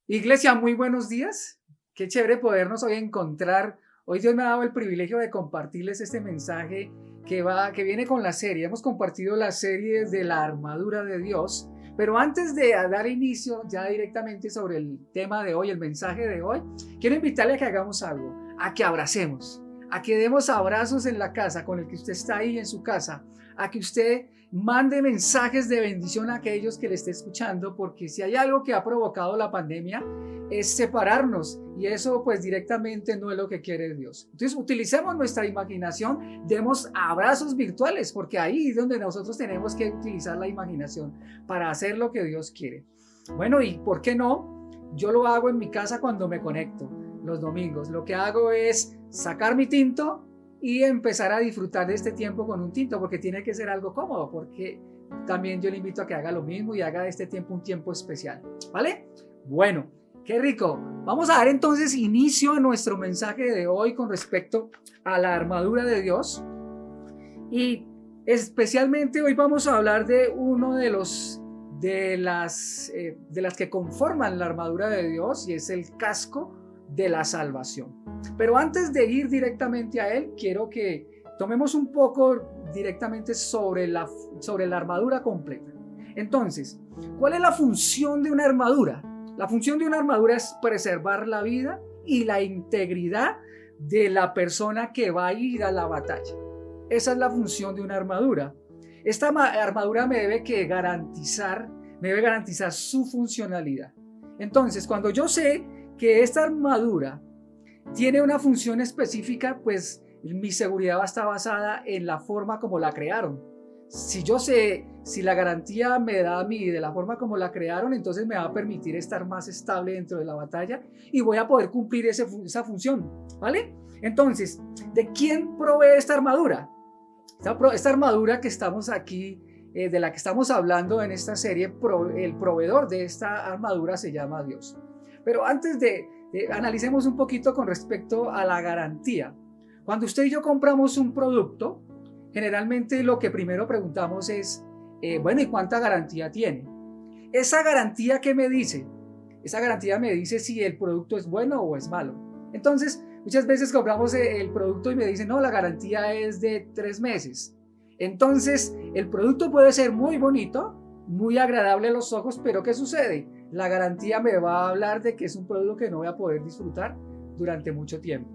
Iglesia, muy buenos días. Qué chévere podernos hoy encontrar. Hoy Dios me ha dado el privilegio de compartirles este mensaje que viene con la serie. Hemos compartido la serie de la armadura de Dios, pero antes de dar inicio ya directamente sobre el tema de hoy, el mensaje de hoy, quiero invitarle a que hagamos algo, a que abracemos, a que demos abrazos en la casa con el que usted está ahí en su casa, a que usted mande mensajes de bendición a aquellos que le esté escuchando, porque si hay algo que ha provocado la pandemia es separarnos, y eso pues directamente no es lo que quiere Dios. Entonces utilicemos nuestra imaginación, demos abrazos virtuales, porque ahí es donde nosotros tenemos que utilizar la imaginación para hacer lo que Dios quiere. Bueno, y ¿por qué no? Yo lo hago en mi casa cuando me conecto los domingos. Lo que hago es sacar mi tinto y empezar a disfrutar de este tiempo con un tinto, porque tiene que ser algo cómodo, porque también yo le invito a que haga lo mismo y haga de este tiempo un tiempo especial, ¿vale? Bueno, qué rico. Vamos a dar entonces inicio a nuestro mensaje de hoy con respecto a la armadura de Dios, y especialmente hoy vamos a hablar de uno de las que conforman la armadura de Dios, y es el casco de la salvación. Pero antes de ir directamente a él, quiero que tomemos un poco directamente sobre la armadura completa. Entonces, ¿cuál es la función de una armadura? La función de una armadura es preservar la vida y la integridad de la persona que va a ir a la batalla. Esa es la función de una armadura. Esta armadura me debe garantizar su funcionalidad. Entonces, cuando yo sé que esta armadura tiene una función específica, pues mi seguridad va a estar basada en la forma como la crearon. Si yo sé, si la garantía me da a mí de la forma como la crearon, entonces me va a permitir estar más estable dentro de la batalla y voy a poder cumplir esa función, ¿vale? Entonces, ¿de quién provee esta armadura? Esta armadura que estamos aquí, de la que estamos hablando en esta serie, el proveedor de esta armadura se llama Dios. Pero antes analicemos un poquito con respecto a la garantía. Cuando usted y yo compramos un producto, generalmente lo que primero preguntamos es, bueno, ¿y cuánta garantía tiene? Esa garantía, ¿qué me dice? Esa garantía me dice si el producto es bueno o es malo. Entonces, muchas veces compramos el producto y me dicen, no, la garantía es de 3 meses. Entonces, el producto puede ser muy bonito, muy agradable a los ojos, pero ¿qué sucede? La garantía me va a hablar de que es un producto que no voy a poder disfrutar durante mucho tiempo,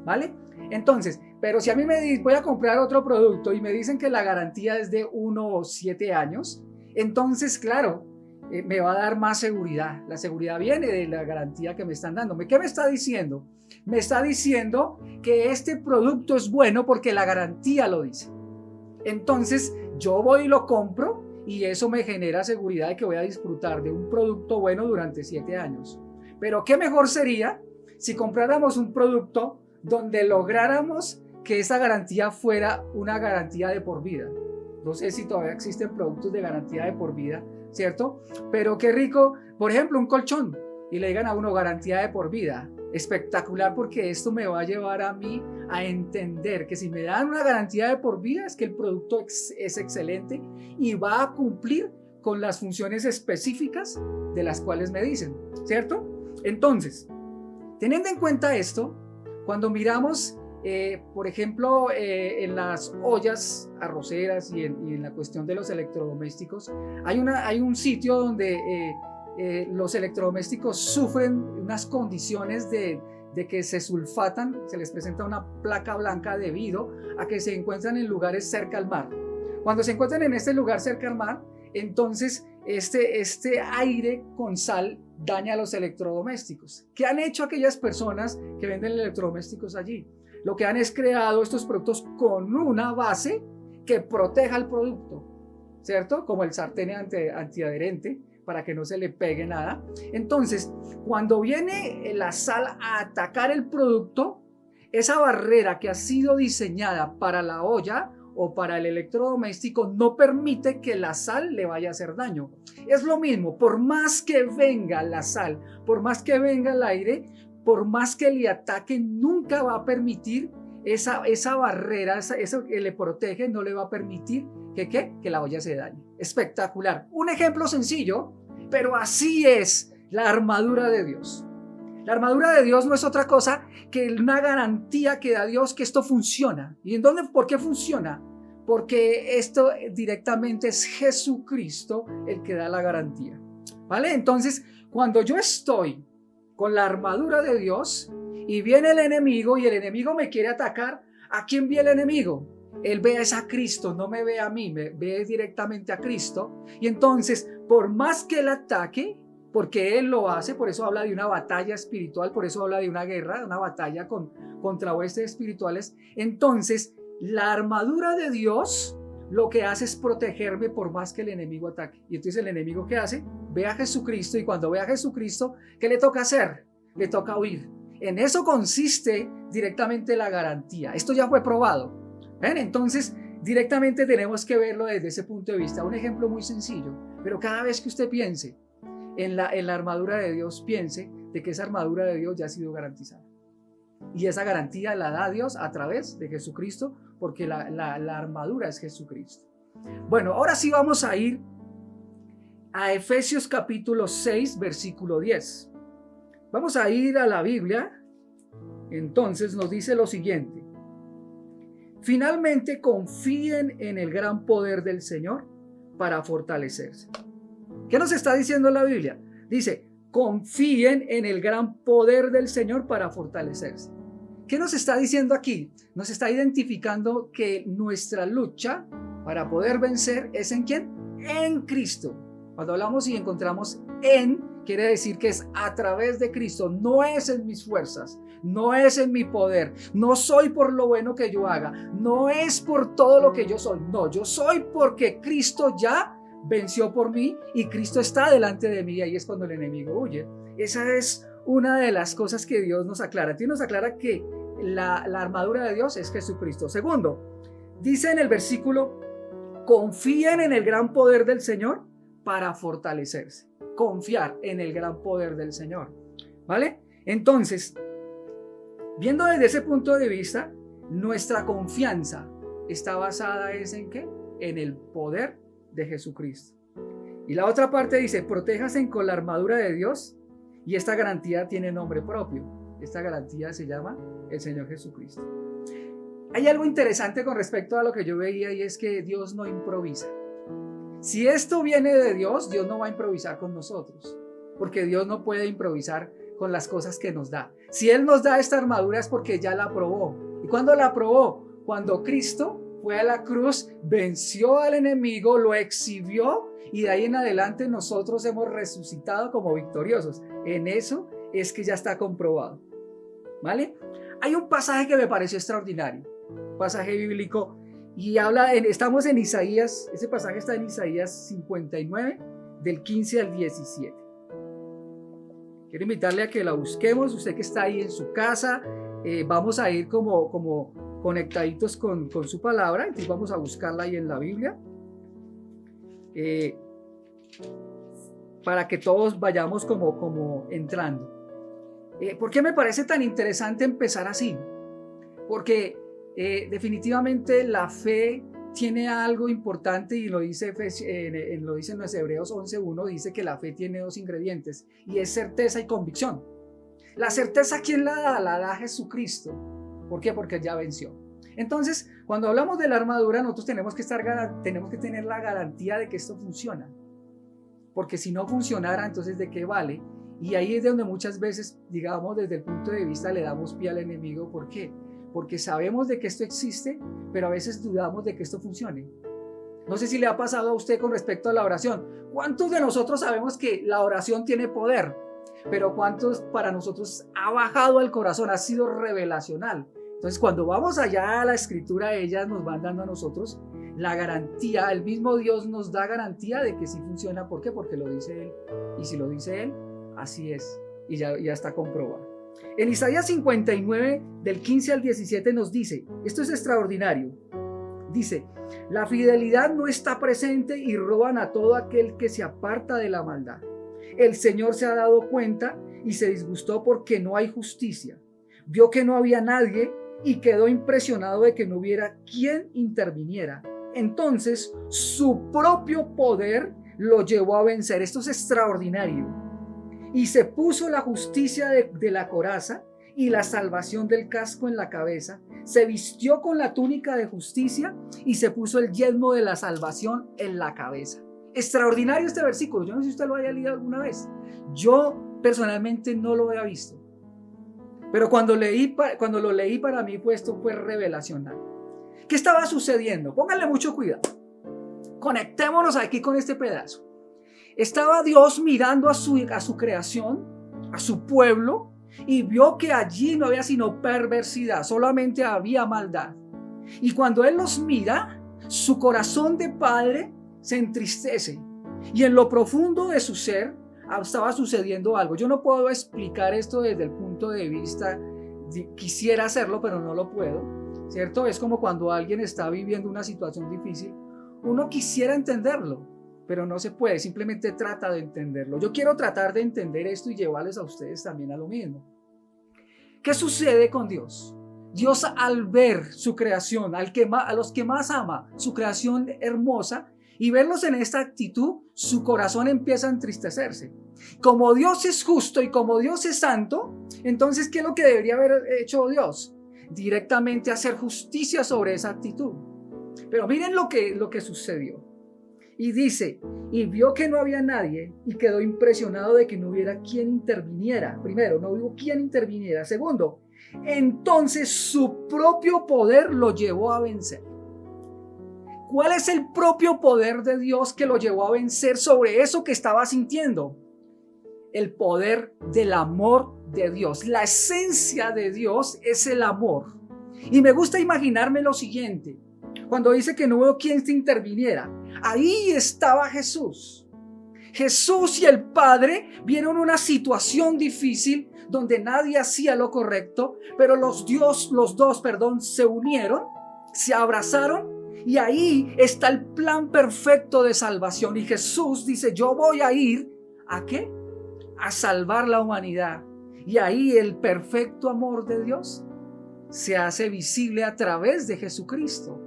¿vale? Entonces, pero si a mí voy a comprar otro producto y me dicen que la garantía es de 1 o 7 años, entonces, claro, me va a dar más seguridad. La seguridad viene de la garantía que me están dando. ¿Qué me está diciendo? Me está diciendo que este producto es bueno porque la garantía lo dice. Entonces, yo voy y lo compro, y eso me genera seguridad de que voy a disfrutar de un producto bueno durante 7 años. Pero qué mejor sería si compráramos un producto donde lográramos que esa garantía fuera una garantía de por vida. No sé si todavía existen productos de garantía de por vida, ¿cierto? Pero qué rico, por ejemplo, un colchón, y le digan a uno garantía de por vida. Espectacular, porque esto me va a llevar a mí a entender que si me dan una garantía de por vida es que el producto es excelente y va a cumplir con las funciones específicas de las cuales me dicen, ¿cierto? Entonces, teniendo en cuenta esto, cuando miramos, por ejemplo, en las ollas arroceras y en la cuestión de los electrodomésticos, hay un sitio donde los electrodomésticos sufren unas condiciones de que se sulfatan, se les presenta una placa blanca debido a que se encuentran en lugares cerca al mar. Cuando se encuentran en este lugar cerca al mar, entonces este aire con sal daña a los electrodomésticos. ¿Qué han hecho aquellas personas que venden electrodomésticos allí? Lo que han es creado estos productos con una base que proteja el producto, ¿cierto? Como el sartén antiadherente, para que no se le pegue nada. Entonces, cuando viene la sal a atacar el producto, esa barrera que ha sido diseñada para la olla o para el electrodoméstico no permite que la sal le vaya a hacer daño. Es lo mismo, por más que venga la sal, por más que venga el aire, por más que le ataque, nunca va a permitir esa barrera, eso que le protege, no le va a permitir que la olla se dañe. Espectacular. Un ejemplo sencillo, pero así es la armadura de Dios. La armadura de Dios no es otra cosa que una garantía que da Dios que esto funciona. ¿Y en dónde? ¿Por qué funciona? Porque esto directamente es Jesucristo el que da la garantía. ¿Vale? Entonces, cuando yo estoy con la armadura de Dios y viene el enemigo y el enemigo me quiere atacar, ¿a quién ve el enemigo? Él ve a Cristo, no me ve a mí, me ve directamente a Cristo. Y entonces, por más que él ataque, porque él lo hace, por eso habla de una batalla espiritual, por eso habla de una guerra, una batalla contra huestes espirituales. Entonces, la armadura de Dios lo que hace es protegerme por más que el enemigo ataque. Y entonces el enemigo, ¿qué hace? Ve a Jesucristo, y cuando ve a Jesucristo, ¿qué le toca hacer? Le toca huir. En eso consiste directamente la garantía. Esto ya fue probado. ¿Ven? Entonces, directamente tenemos que verlo desde ese punto de vista. Un ejemplo muy sencillo, pero cada vez que usted piense en la armadura de Dios, piense de que esa armadura de Dios ya ha sido garantizada. Y esa garantía la da Dios a través de Jesucristo, porque la armadura es Jesucristo. Bueno, ahora sí vamos a ir a Efesios capítulo 6, versículo 10. Vamos a ir a la Biblia. Entonces nos dice lo siguiente: finalmente confíen en el gran poder del Señor para fortalecerse. ¿Qué nos está diciendo la Biblia? Dice, confíen en el gran poder del Señor para fortalecerse. ¿Qué nos está diciendo aquí? Nos está identificando que nuestra lucha para poder vencer es ¿en quién? En Cristo. Cuando hablamos y encontramos en, quiere decir que es a través de Cristo. No es en mis fuerzas, no es en mi poder, no soy por lo bueno que yo haga, no es por todo lo que yo soy. No, yo soy porque Cristo ya venció por mí y Cristo está delante de mí. Y ahí es cuando el enemigo huye. Esa es una de las cosas que Dios nos aclara. Dios nos aclara que la armadura de Dios es Jesucristo. Segundo, dice en el versículo, confíen en el gran poder del Señor para fortalecerse. Confiar en el gran poder del Señor. ¿Vale? Entonces, viendo desde ese punto de vista, nuestra confianza está basada ¿en qué? En el poder de Jesucristo. Y la otra parte dice, protéjase con la armadura de Dios, y esta garantía tiene nombre propio. Esta garantía se llama el Señor Jesucristo. Hay algo interesante con respecto a lo que yo veía, y es que Dios no improvisa. Si esto viene de Dios, Dios no va a improvisar con nosotros, porque Dios no puede improvisar con las cosas que nos da. Si Él nos da esta armadura es porque ya la probó. ¿Y cuándo la probó? Cuando Cristo fue a la cruz, venció al enemigo, lo exhibió, y de ahí en adelante nosotros hemos resucitado como victoriosos. En eso es que ya está comprobado. ¿Vale? Hay un pasaje que me pareció extraordinario, un pasaje bíblico, y estamos en Isaías. Ese pasaje está en Isaías 59, del 15 al 17. Quiero invitarle a que la busquemos, usted que está ahí en su casa. Vamos a ir como conectaditos con su palabra, entonces vamos a buscarla ahí en la Biblia, para que todos vayamos como entrando. ¿Por qué me parece tan interesante empezar así? Porque definitivamente la fe tiene algo importante, y lo dice en los Hebreos 11:1, dice que la fe tiene dos ingredientes, y es certeza y convicción. La certeza, ¿quién la da? La da Jesucristo. ¿Por qué? Porque ya venció. Entonces, cuando hablamos de la armadura, nosotros tenemos que tener la garantía de que esto funciona. Porque si no funcionara, entonces ¿de qué vale? Y ahí es donde muchas veces, digamos, desde el punto de vista le damos pie al enemigo. ¿Por qué? Porque sabemos de que esto existe, pero a veces dudamos de que esto funcione. No sé si le ha pasado a usted con respecto a la oración. ¿Cuántos de nosotros sabemos que la oración tiene poder? Pero ¿cuántos para nosotros ha bajado al corazón? Ha sido revelacional. Entonces, cuando vamos allá a la escritura, ellas nos van dando a nosotros la garantía. El mismo Dios nos da garantía de que sí funciona. ¿Por qué? Porque lo dice Él. Y si lo dice Él, así es. Y ya está comprobado. En Isaías 59, del 15 al 17 nos dice, esto es extraordinario. Dice, la fidelidad no está presente y roban a todo aquel que se aparta de la maldad. El Señor se ha dado cuenta y se disgustó porque no hay justicia. Vio que no había nadie y quedó impresionado de que no hubiera quien interviniera. Entonces su propio poder lo llevó a vencer. Esto es extraordinario. y se puso la justicia de la coraza y la salvación del casco en la cabeza, se vistió con la túnica de justicia y se puso el yelmo de la salvación en la cabeza. Extraordinario este versículo. Yo no sé si usted lo haya leído alguna vez. Yo personalmente no lo había visto. Pero cuando lo leí, para mí esto fue revelacional. ¿Qué estaba sucediendo? Pónganle mucho cuidado. Conectémonos aquí con este pedazo. Estaba Dios mirando a su creación, a su pueblo, y vio que allí no había sino perversidad, solamente había maldad. Y cuando Él los mira, su corazón de padre se entristece, y en lo profundo de su ser estaba sucediendo algo. Yo no puedo explicar esto desde el punto de vista, quisiera hacerlo, pero no lo puedo, ¿cierto? Es como cuando alguien está viviendo una situación difícil, uno quisiera entenderlo, pero no se puede, simplemente trata de entenderlo. Yo quiero tratar de entender esto y llevarles a ustedes también a lo mismo. ¿Qué sucede con Dios? Dios, al ver su creación, a los que más ama, su creación hermosa, y verlos en esta actitud, su corazón empieza a entristecerse. Como Dios es justo y como Dios es santo, entonces, ¿qué es lo que debería haber hecho Dios? Directamente hacer justicia sobre esa actitud. Pero miren lo que sucedió. Y dice, y vio que no había nadie y quedó impresionado de que no hubiera quien interviniera. Primero, no hubo quien interviniera. Segundo, entonces su propio poder lo llevó a vencer. ¿Cuál es el propio poder de Dios que lo llevó a vencer sobre eso que estaba sintiendo? El poder del amor de Dios. La esencia de Dios es el amor. Y me gusta imaginarme lo siguiente. Cuando dice que no hubo quien se interviniera, ahí estaba Jesús. Jesús y el Padre vieron una situación difícil donde nadie hacía lo correcto, pero los dos se unieron, se abrazaron y ahí está el plan perfecto de salvación. Y Jesús dice, yo voy a ir, ¿a qué? A salvar la humanidad. Y ahí el perfecto amor de Dios se hace visible a través de Jesucristo.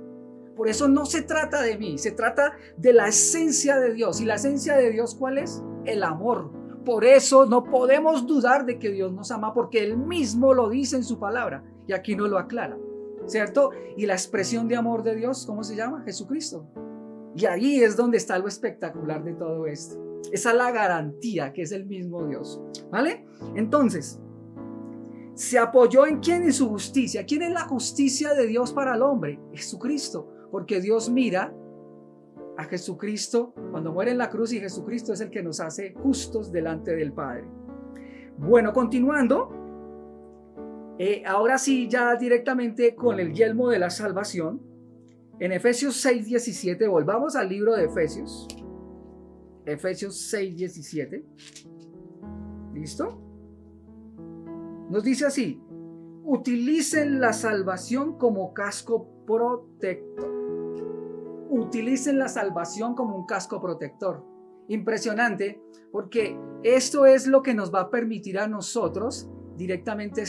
Por eso no se trata de mí, se trata de la esencia de Dios. ¿Y la esencia de Dios cuál es? El amor. Por eso no podemos dudar de que Dios nos ama, porque Él mismo lo dice en su palabra. Y aquí nos lo aclara, ¿cierto? Y la expresión de amor de Dios, ¿cómo se llama? Jesucristo. Y ahí es donde está lo espectacular de todo esto. Esa es la garantía que es el mismo Dios, ¿vale? Entonces, ¿se apoyó en quién? En su justicia. ¿Quién es la justicia de Dios para el hombre? Jesucristo. Porque Dios mira a Jesucristo cuando muere en la cruz y Jesucristo es el que nos hace justos delante del Padre. Bueno, continuando, ahora sí ya directamente con el yelmo de la salvación, en Efesios 6:17, volvamos al libro de Efesios 6:17, ¿listo? Nos dice así, utilicen la salvación como casco protector. Utilicen la salvación como un casco protector. Impresionante, porque esto es lo que nos va a permitir a nosotros directamente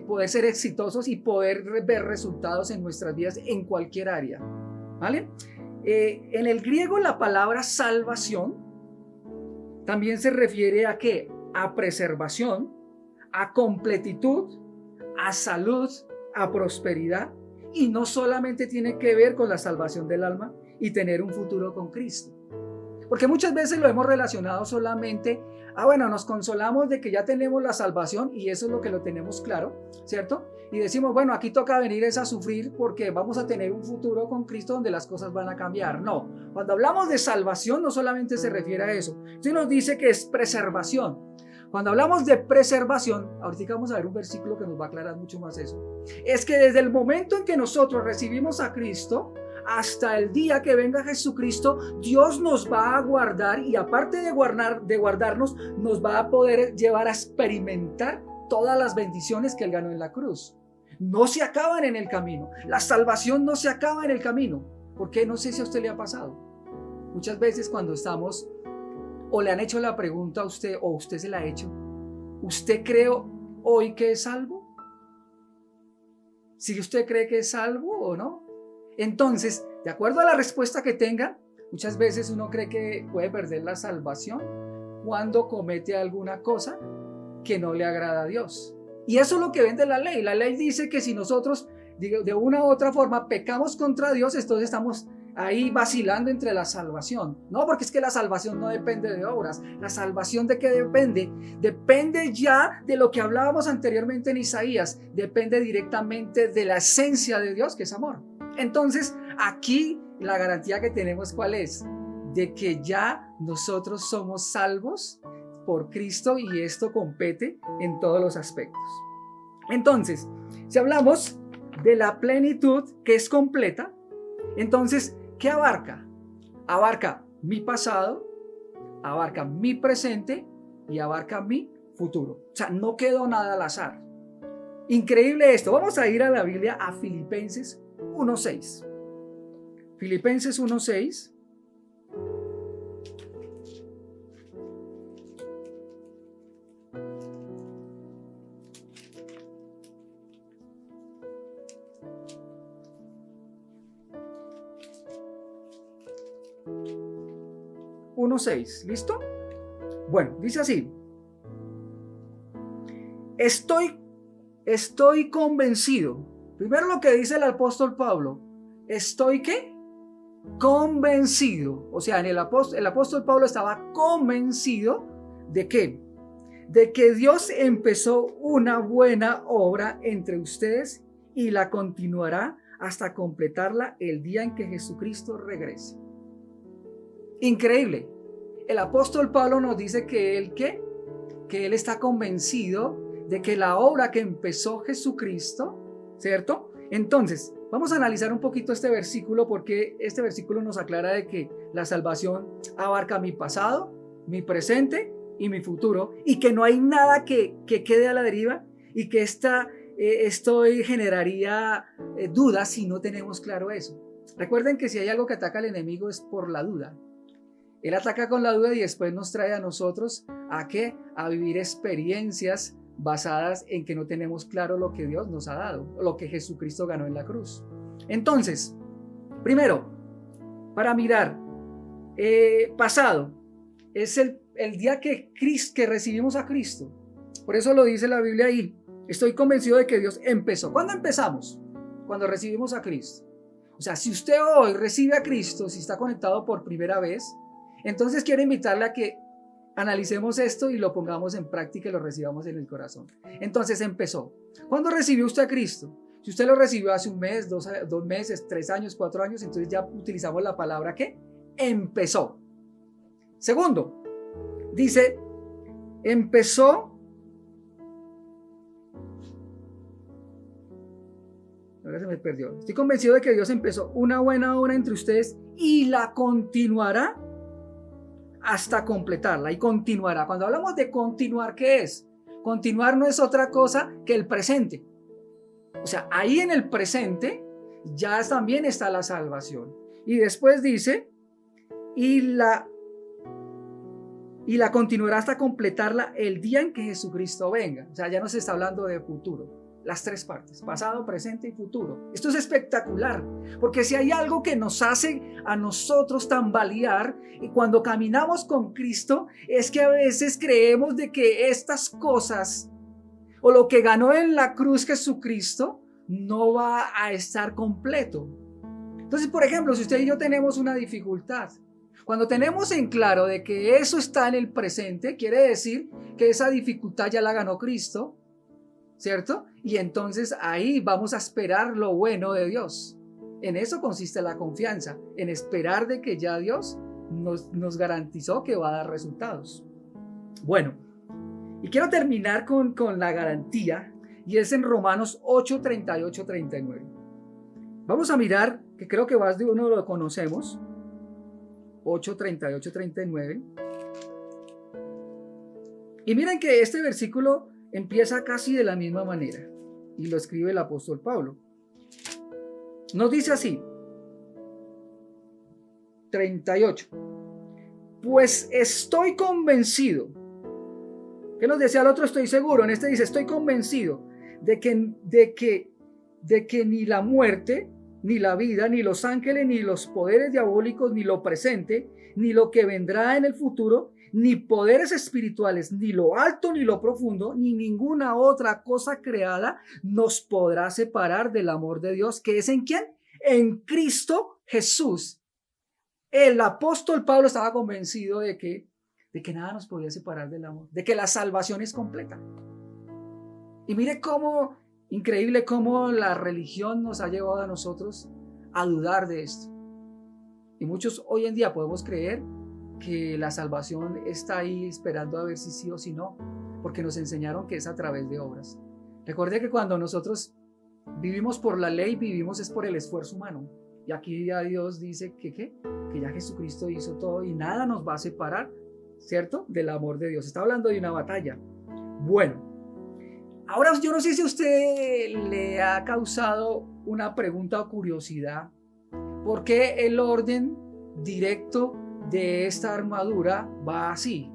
poder ser exitosos y poder ver resultados en nuestras vidas en cualquier área, ¿vale? En el griego la palabra salvación también se refiere a ¿qué? A preservación, a completitud, a salud, a prosperidad. Y no solamente tiene que ver con la salvación del alma y tener un futuro con Cristo. Porque muchas veces lo hemos relacionado solamente bueno, nos consolamos de que ya tenemos la salvación y eso es lo que lo tenemos claro, ¿cierto? Y decimos, bueno, aquí toca venir a sufrir porque vamos a tener un futuro con Cristo donde las cosas van a cambiar. No, cuando hablamos de salvación no solamente se refiere a eso, sino nos dice que es preservación. Cuando hablamos de preservación, ahorita vamos a ver un versículo que nos va a aclarar mucho más eso. Es que desde el momento en que nosotros recibimos a Cristo, hasta el día que venga Jesucristo, Dios nos va a guardar y aparte de guardarnos, nos va a poder llevar a experimentar todas las bendiciones que Él ganó en la cruz. No se acaban en el camino. La salvación no se acaba en el camino. ¿Por qué? No sé si a usted le ha pasado. Muchas veces cuando estamos o le han hecho la pregunta a usted o usted se la ha hecho, ¿usted cree hoy que es salvo? Si usted cree que es salvo o no. Entonces, de acuerdo a la respuesta que tenga, muchas veces uno cree que puede perder la salvación cuando comete alguna cosa que no le agrada a Dios. Y eso es lo que vende la ley. La ley dice que si nosotros de una u otra forma pecamos contra Dios, entonces estamos ahí vacilando entre la salvación. No, porque es que la salvación no depende de obras. La salvación, ¿de qué depende? Depende ya de lo que hablábamos anteriormente en Isaías. Depende directamente de la esencia de Dios, que es amor. Entonces, aquí la garantía que tenemos, ¿cuál es? De que ya nosotros somos salvos por Cristo, y esto compete en todos los aspectos. Entonces, si hablamos de la plenitud que es completa, entonces, ¿qué abarca? Abarca mi pasado, abarca mi presente y abarca mi futuro. O sea, no quedó nada al azar. Increíble esto. Vamos a ir a la Biblia, a Filipenses 1:6. Filipenses 1:6. ¿Listo? Bueno, dice así: estoy convencido. Primero lo que dice el apóstol Pablo, estoy ¿qué? Convencido. O sea, el apóstol Pablo estaba convencido de ¿qué? De que Dios empezó una buena obra entre ustedes y la continuará hasta completarla el día en que Jesucristo regrese. Increíble. El apóstol Pablo nos dice que él está convencido de que la obra que empezó Jesucristo, ¿cierto? Entonces, vamos a analizar un poquito este versículo, porque este versículo nos aclara de que la salvación abarca mi pasado, mi presente y mi futuro, y que no hay nada que quede a la deriva, y que esto generaría dudas si no tenemos claro eso. Recuerden que si hay algo que ataca al enemigo es por la duda. Él ataca con la duda y después nos trae a nosotros ¿a qué? A vivir experiencias basadas en que no tenemos claro lo que Dios nos ha dado, o lo que Jesucristo ganó en la cruz. Entonces, primero, para mirar, pasado, es el día que recibimos a Cristo. Por eso lo dice la Biblia ahí. Estoy convencido de que Dios empezó. ¿Cuándo empezamos? Cuando recibimos a Cristo. O sea, si usted hoy recibe a Cristo, si está conectado por primera vez, entonces quiero invitarle a que analicemos esto y lo pongamos en práctica y lo recibamos en el corazón. Entonces empezó. ¿Cuándo recibió usted a Cristo? Si usted lo recibió hace un mes, dos meses, 3 años, 4 años, entonces ya utilizamos la palabra ¿qué? Empezó. Segundo, dice, empezó. Ahora se me perdió. Estoy convencido de que Dios empezó una buena obra entre ustedes y la continuará hasta completarla, y continuará. Cuando hablamos de continuar, ¿qué es? Continuar no es otra cosa que el presente. O sea, ahí en el presente ya también está la salvación. Y después dice, y la continuará hasta completarla el día en que Jesucristo venga. O sea, ya no se está hablando de futuro. Las 3 partes, pasado, presente y futuro. Esto es espectacular, porque si hay algo que nos hace a nosotros tambalear y cuando caminamos con Cristo, es que a veces creemos de que estas cosas o lo que ganó en la cruz Jesucristo no va a estar completo. Entonces, por ejemplo, si usted y yo tenemos una dificultad, cuando tenemos en claro de que eso está en el presente, quiere decir que esa dificultad ya la ganó Cristo, ¿cierto? Y entonces ahí vamos a esperar lo bueno de Dios. En eso consiste la confianza, en esperar de que ya Dios nos garantizó que va a dar resultados. Bueno, y quiero terminar con la garantía, y es en Romanos 8, 38, 39. Vamos a mirar, que creo que más de uno lo conocemos, 8, 38, 39. Y miren que este versículo empieza casi de la misma manera y lo escribe el apóstol Pablo. Nos dice así, 38. Pues estoy convencido. ¿Qué nos decía el otro? Estoy seguro. En este dice, estoy convencido de que ni la muerte, ni la vida, ni los ángeles, ni los poderes diabólicos, ni lo presente, ni lo que vendrá en el futuro, ni poderes espirituales, ni lo alto, ni lo profundo, ni ninguna otra cosa creada nos podrá separar del amor de Dios, que es ¿en quién? En Cristo Jesús. El apóstol Pablo estaba convencido de que nada nos podía separar del amor, de que la salvación es completa. Y mire cómo, increíble cómo la religión nos ha llevado a nosotros a dudar de esto. Y muchos hoy en día podemos creer que la salvación está ahí esperando a ver si sí o si no, porque nos enseñaron que es a través de obras. Recuerde que cuando nosotros vivimos por la ley, vivimos es por el esfuerzo humano. Y aquí ya Dios dice que ya Jesucristo hizo todo y nada nos va a separar, ¿cierto?, del amor de Dios. Está hablando de una batalla. Bueno, ahora yo no sé si a usted le ha causado una pregunta o curiosidad. ¿Por qué el orden directo de esta armadura va así?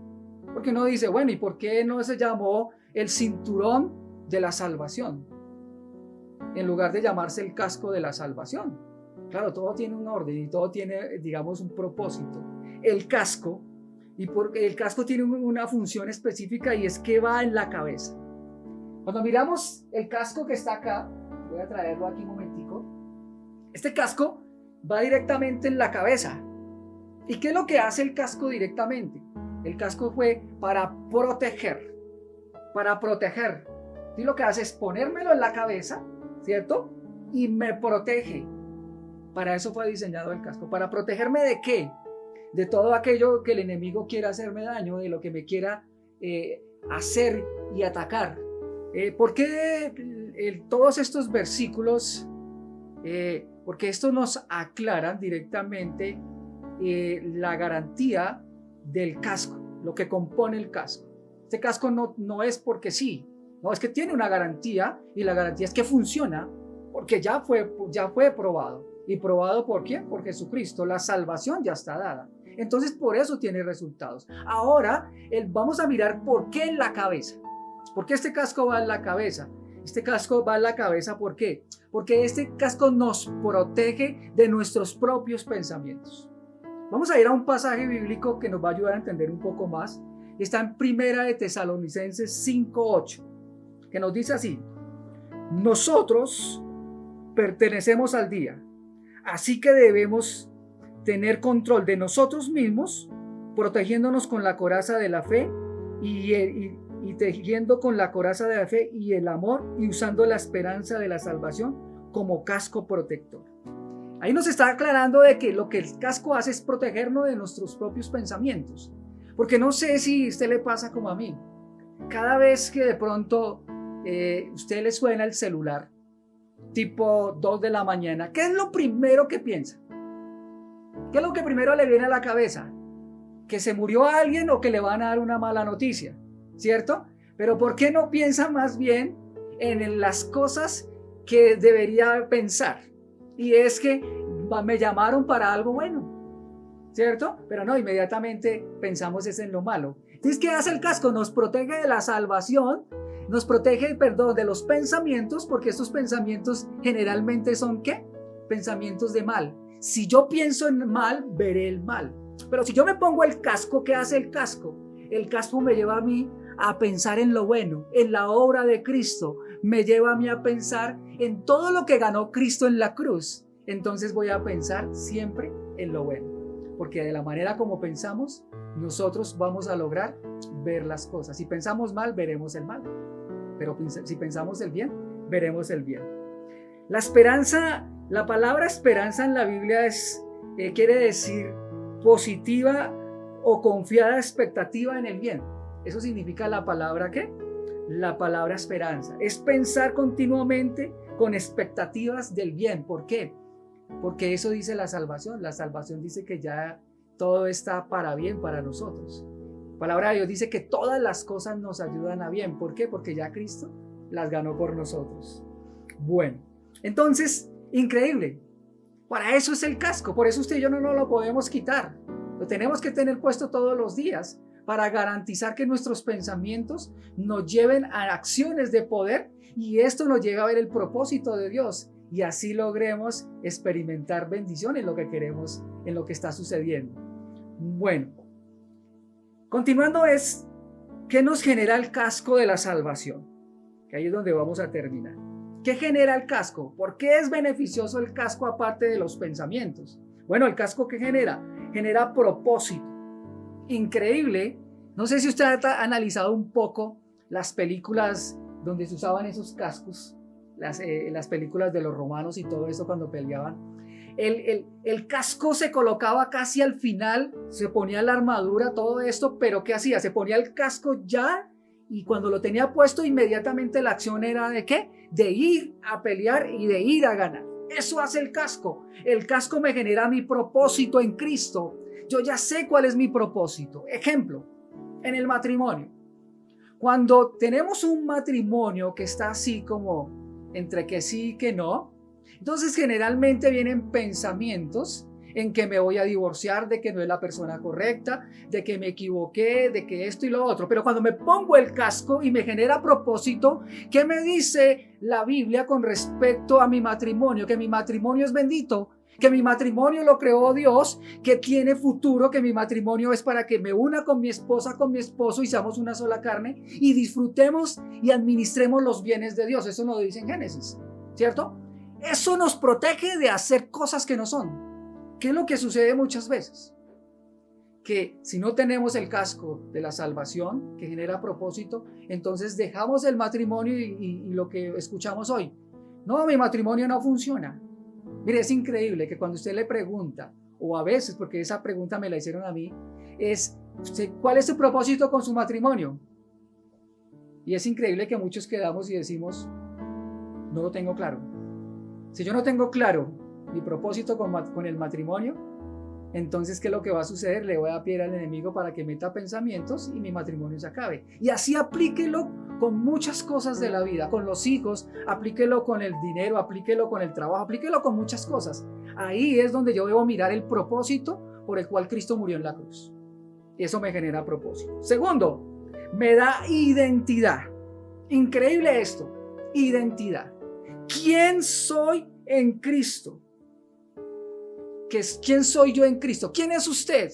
Porque uno dice, bueno, ¿y por qué no se llamó el cinturón de la salvación en lugar de llamarse el casco de la salvación? Claro, todo tiene un orden y todo tiene, digamos, un propósito. El casco, y porque el casco tiene una función específica y es que va en la cabeza. Cuando miramos el casco que está acá, voy a traerlo aquí un momentico, este casco va directamente en la cabeza. ¿Y qué es lo que hace el casco directamente? El casco fue para proteger, Y lo que hace es ponérmelo en la cabeza, ¿cierto? Y me protege. Para eso fue diseñado el casco. ¿Para protegerme de qué? De todo aquello que el enemigo quiera hacerme daño, de lo que me quiera hacer y atacar. ¿Por qué todos estos versículos? Porque estos nos aclaran directamente la garantía del casco, lo que compone el casco. Este casco no es porque sí, no, es que tiene una garantía y la garantía es que funciona porque ya fue probado. ¿Y probado por quién? Por Jesucristo. La salvación ya está dada. Entonces por eso tiene resultados. Ahora vamos a mirar por qué en la cabeza. ¿Por qué este casco va en la cabeza? Este casco va en la cabeza, ¿por qué? Porque este casco nos protege de nuestros propios pensamientos. Vamos a ir a un pasaje bíblico que nos va a ayudar a entender un poco más. Está en Primera de Tesalonicenses 5:8, que nos dice así: nosotros pertenecemos al día, así que debemos tener control de nosotros mismos, protegiéndonos con la coraza de la fe y tejiendo con la coraza de la fe y el amor y usando la esperanza de la salvación como casco protector. Ahí nos está aclarando de que lo que el casco hace es protegernos de nuestros propios pensamientos. Porque no sé si a usted le pasa como a mí. Cada vez que de pronto usted le suena el celular, tipo 2 de la mañana, ¿qué es lo primero que piensa? ¿Qué es lo que primero le viene a la cabeza? ¿Que se murió alguien o que le van a dar una mala noticia? ¿Cierto? Pero ¿por qué no piensa más bien en las cosas que debería pensar? Y es que me llamaron para algo bueno, ¿cierto? Pero no, inmediatamente pensamos es en lo malo. Entonces, ¿qué hace el casco? Nos protege de la salvación, nos protege, de los pensamientos, porque estos pensamientos generalmente son ¿qué? Pensamientos de mal. Si yo pienso en mal, veré el mal. Pero si yo me pongo el casco, ¿qué hace el casco? El casco me lleva a mí a pensar en lo bueno, en la obra de Cristo. Me lleva a mí a pensar en todo lo que ganó Cristo en la cruz. Entonces voy a pensar siempre en lo bueno. Porque de la manera como pensamos, nosotros vamos a lograr ver las cosas. Si pensamos mal, veremos el mal. Pero si pensamos el bien, veremos el bien. La esperanza, la palabra esperanza en la Biblia quiere decir positiva o confiada expectativa en el bien. Eso significa la palabra ¿qué? La palabra esperanza. Es pensar continuamente con expectativas del bien. ¿Por qué? Porque eso dice la salvación. La salvación dice que ya todo está para bien para nosotros. La palabra de Dios dice que todas las cosas nos ayudan a bien. ¿Por qué? Porque ya Cristo las ganó por nosotros. Bueno, entonces, increíble. Para eso es el casco. Por eso usted y yo no lo podemos quitar. Lo tenemos que tener puesto todos los días para garantizar que nuestros pensamientos nos lleven a acciones de poder y esto nos lleva a ver el propósito de Dios y así logremos experimentar bendición en lo que queremos, en lo que está sucediendo. Bueno, Continuando es, ¿qué nos genera el casco de la salvación? Que ahí es donde vamos a terminar. ¿Qué genera el casco? ¿Por qué es beneficioso el casco aparte de los pensamientos? Bueno, el casco ¿qué genera? Genera propósito. Increíble. No sé si usted ha analizado un poco las películas donde se usaban esos cascos, las películas de los romanos y todo eso cuando peleaban. El casco se colocaba casi al final, se ponía la armadura, todo esto, pero ¿qué hacía? Se ponía el casco ya y cuando lo tenía puesto inmediatamente la acción era ¿de qué? De ir a pelear y de ir a ganar. Eso hace el casco. El casco me genera mi propósito en Cristo. Yo ya sé cuál es mi propósito. Ejemplo, en el matrimonio. Cuando tenemos un matrimonio que está así como entre que sí y que no, entonces generalmente vienen pensamientos en que me voy a divorciar, de que no es la persona correcta, de que me equivoqué, de que esto y lo otro. Pero cuando me pongo el casco y me genera propósito, ¿qué me dice la Biblia con respecto a mi matrimonio? Que mi matrimonio es bendito, que mi matrimonio lo creó Dios, que tiene futuro, que mi matrimonio es para que me una con mi esposa, con mi esposo y seamos una sola carne y disfrutemos y administremos los bienes de Dios. Eso lo dice en Génesis, ¿cierto? Eso nos protege de hacer cosas que no son. ¿Qué es lo que sucede muchas veces? Que si no tenemos el casco de la salvación que genera propósito, entonces dejamos el matrimonio y lo que escuchamos hoy. No, mi matrimonio no funciona. Mire, es increíble que cuando usted le pregunta, o a veces, porque esa pregunta me la hicieron a mí, es, ¿cuál es su propósito con su matrimonio? Y es increíble que muchos quedamos y decimos, no lo tengo claro. Si yo no tengo claro mi propósito con el matrimonio, entonces ¿qué es lo que va a suceder? Le voy a pedir al enemigo para que meta pensamientos y mi matrimonio se acabe. Y así aplíquelo con muchas cosas de la vida, con los hijos, aplíquelo con el dinero, aplíquelo con el trabajo, aplíquelo con muchas cosas. Ahí es donde yo debo mirar el propósito por el cual Cristo murió en la cruz. Eso me genera propósito. Segundo, me da identidad. Increíble esto, identidad. ¿Quién soy en Cristo? ¿Quién soy yo en Cristo? ¿Quién es usted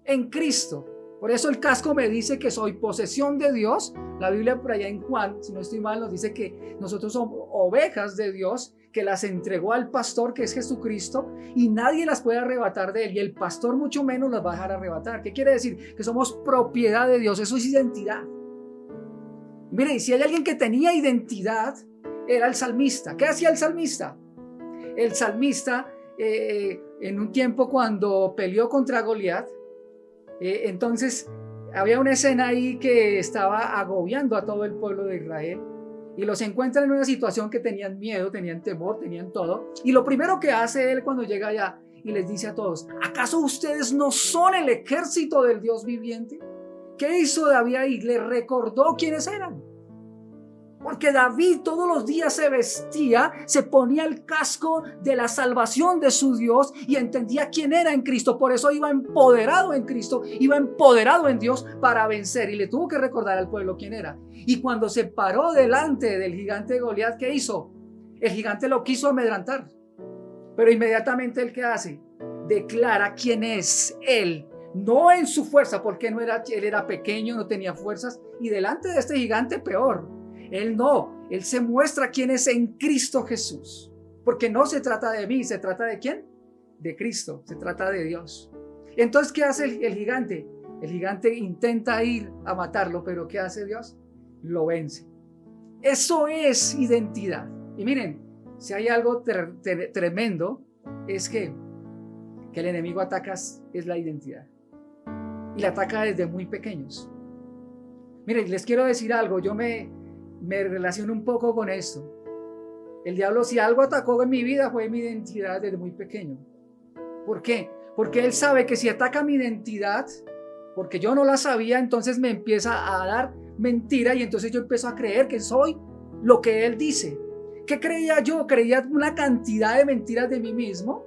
en Cristo? Por eso el casco me dice que soy posesión de Dios. La Biblia por allá en Juan, si no estoy mal, nos dice que nosotros somos ovejas de Dios, que las entregó al pastor que es Jesucristo y nadie las puede arrebatar de él y el pastor mucho menos las va a dejar arrebatar. ¿Qué quiere decir? Que somos propiedad de Dios. Eso es identidad. Mire, si hay alguien que tenía identidad, era el salmista. ¿Qué hacía el salmista? El salmista en un tiempo cuando peleó contra Goliat, entonces había una escena ahí que estaba agobiando a todo el pueblo de Israel y los encuentra en una situación que tenían miedo, tenían temor, tenían todo, y lo primero que hace él cuando llega allá y les dice a todos, ¿acaso ustedes no son el ejército del Dios viviente? ¿Qué hizo David ahí? Le recordó quiénes eran. Porque David todos los días se vestía, se ponía el casco de la salvación de su Dios y entendía quién era en Cristo. Por eso iba empoderado en Cristo, iba empoderado en Dios para vencer. Y le tuvo que recordar al pueblo quién era. Y cuando se paró delante del gigante Goliat, ¿qué hizo? El gigante lo quiso amedrentar. Pero inmediatamente ¿él qué hace? Declara quién es él. No en su fuerza, porque él era pequeño, no tenía fuerzas. Y delante de este gigante peor. Él no, él se muestra quién es en Cristo Jesús. Porque no se trata de mí, se trata de ¿quién? De Cristo, se trata de Dios. Entonces, ¿qué hace el gigante? El gigante intenta ir a matarlo, pero ¿qué hace Dios? Lo vence. Eso es identidad. Y miren, si hay algo tremendo, es que el enemigo ataca es la identidad. Y la ataca desde muy pequeños. Miren, les quiero decir algo, yo me relaciono un poco con esto. El diablo, si algo atacó en mi vida, fue mi identidad desde muy pequeño. ¿Por qué? Porque él sabe que si ataca mi identidad, porque yo no la sabía, entonces me empieza a dar mentira y entonces yo empiezo a creer que soy lo que él dice. ¿Qué creía yo? Creía una cantidad de mentiras de mí mismo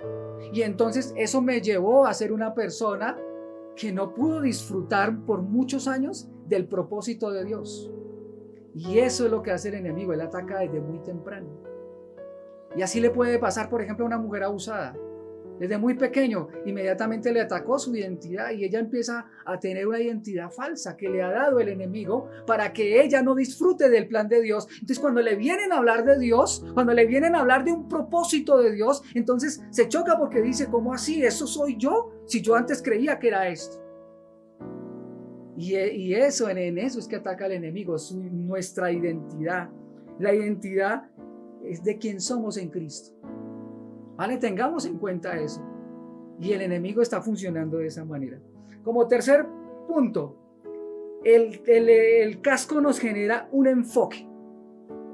y entonces eso me llevó a ser una persona que no pudo disfrutar por muchos años del propósito de Dios. Y eso es lo que hace el enemigo, él ataca desde muy temprano. Y así le puede pasar, por ejemplo, a una mujer abusada. Desde muy pequeño, inmediatamente le atacó su identidad y ella empieza a tener una identidad falsa que le ha dado el enemigo para que ella no disfrute del plan de Dios. Entonces, cuando le vienen a hablar de Dios, cuando le vienen a hablar de un propósito de Dios, entonces se choca porque dice, ¿cómo así? ¿Eso soy yo? Si yo antes creía que era esto. Y eso, en eso es que ataca el enemigo, nuestra identidad. La identidad es de quién somos en Cristo. ¿Vale? Tengamos en cuenta eso. Y el enemigo está funcionando de esa manera. Como tercer punto, el casco nos genera un enfoque.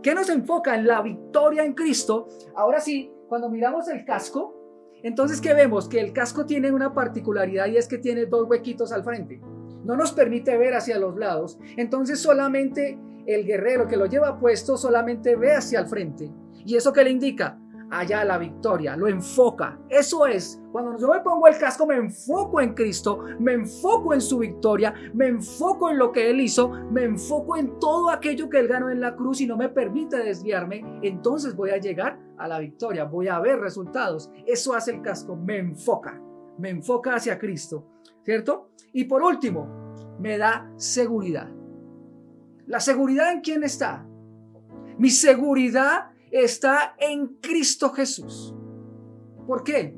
¿Qué nos enfoca? En la victoria en Cristo. Ahora sí, cuando miramos el casco, entonces ¿qué vemos? Que el casco tiene una particularidad y es que tiene 2 huequitos al frente. No nos permite ver hacia los lados. Entonces solamente el guerrero que lo lleva puesto solamente ve hacia el frente. ¿Y eso qué le indica? Allá la victoria, lo enfoca. Eso es, cuando yo me pongo el casco me enfoco en Cristo, me enfoco en su victoria, me enfoco en lo que Él hizo, me enfoco en todo aquello que Él ganó en la cruz y no me permite desviarme. Entonces voy a llegar a la victoria, voy a ver resultados. Eso hace el casco, me enfoca hacia Cristo, ¿cierto? Y por último, me da seguridad. ¿La seguridad en quién está? Mi seguridad está en Cristo Jesús. ¿Por qué?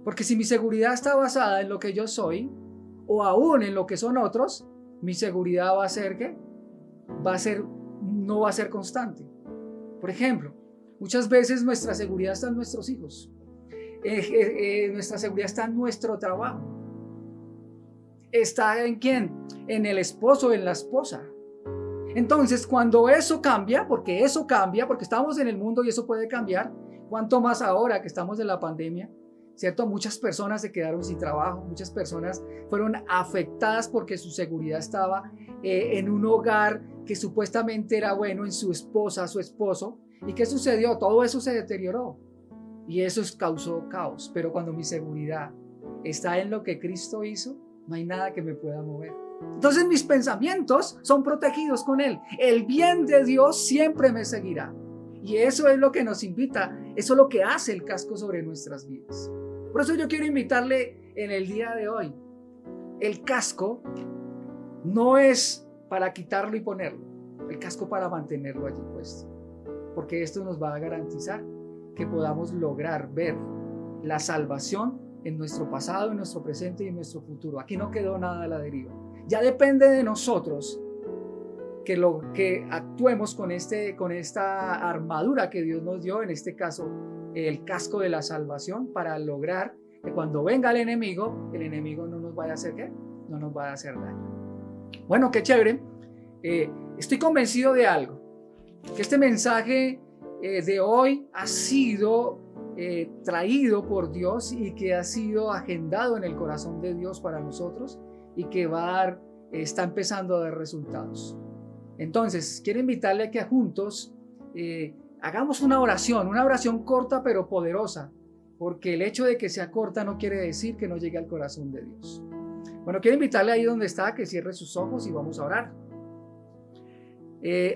Porque si mi seguridad está basada en lo que yo soy o aún en lo que son otros, mi seguridad va a ser ¿qué? No va a ser constante. Por ejemplo, muchas veces nuestra seguridad está en nuestros hijos. Nuestra seguridad está en nuestro trabajo. ¿Está en quién? En el esposo, en la esposa. Entonces, cuando eso cambia, porque estamos en el mundo y eso puede cambiar, cuánto más ahora que estamos en la pandemia, ¿cierto? Muchas personas se quedaron sin trabajo, muchas personas fueron afectadas porque su seguridad estaba en un hogar que supuestamente era bueno, en su esposa, su esposo. ¿Y qué sucedió? Todo eso se deterioró y eso causó caos. Pero cuando mi seguridad está en lo que Cristo hizo, no hay nada que me pueda mover. Entonces mis pensamientos son protegidos con Él. El bien de Dios siempre me seguirá. Y eso es lo que nos invita, eso es lo que hace el casco sobre nuestras vidas. Por eso yo quiero invitarle en el día de hoy. El casco no es para quitarlo y ponerlo. El casco para mantenerlo allí puesto. Porque esto nos va a garantizar que podamos lograr ver la salvación en nuestro pasado, en nuestro presente y en nuestro futuro. Aquí no quedó nada a la deriva. Ya depende de nosotros que actuemos con esta armadura que Dios nos dio, en este caso el casco de la salvación, para lograr que cuando venga el enemigo no nos vaya a hacer ¿qué? No nos vaya a hacer daño. Bueno, qué chévere. Estoy convencido de algo, que este mensaje de hoy ha sido traído por Dios y que ha sido agendado en el corazón de Dios para nosotros y que está empezando a dar resultados. Entonces, quiero invitarle a que juntos hagamos una oración corta pero poderosa, porque el hecho de que sea corta no quiere decir que no llegue al corazón de Dios. Bueno, quiero invitarle ahí donde está que cierre sus ojos y vamos a orar.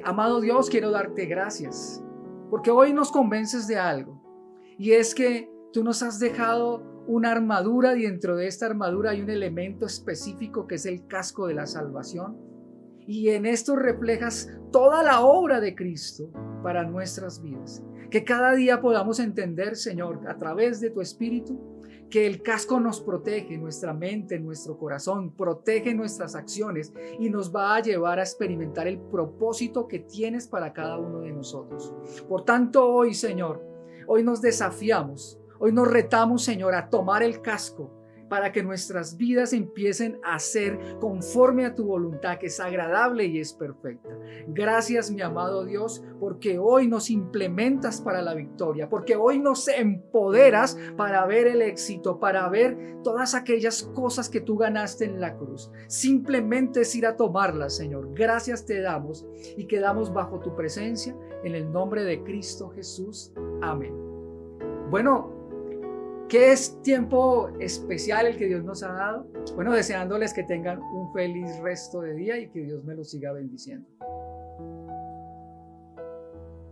Amado Dios, quiero darte gracias, porque hoy nos convences de algo, y es que tú nos has dejado una armadura y dentro de esta armadura hay un elemento específico que es el casco de la salvación. Y en esto reflejas toda la obra de Cristo para nuestras vidas. Que cada día podamos entender, Señor, a través de tu Espíritu, que el casco nos protege, nuestra mente, nuestro corazón, protege nuestras acciones y nos va a llevar a experimentar el propósito que tienes para cada uno de nosotros. Por tanto, hoy, Señor, hoy nos desafiamos. Hoy nos retamos, Señor, a tomar el casco para que nuestras vidas empiecen a ser conforme a tu voluntad, que es agradable y es perfecta. Gracias, mi amado Dios, porque hoy nos implementas para la victoria, porque hoy nos empoderas para ver el éxito, para ver todas aquellas cosas que tú ganaste en la cruz. Simplemente es ir a tomarlas, Señor. Gracias te damos y quedamos bajo tu presencia en el nombre de Cristo Jesús. Amén. Bueno, ¿qué es tiempo especial el que Dios nos ha dado? Bueno, deseándoles que tengan un feliz resto de día y que Dios me los siga bendiciendo.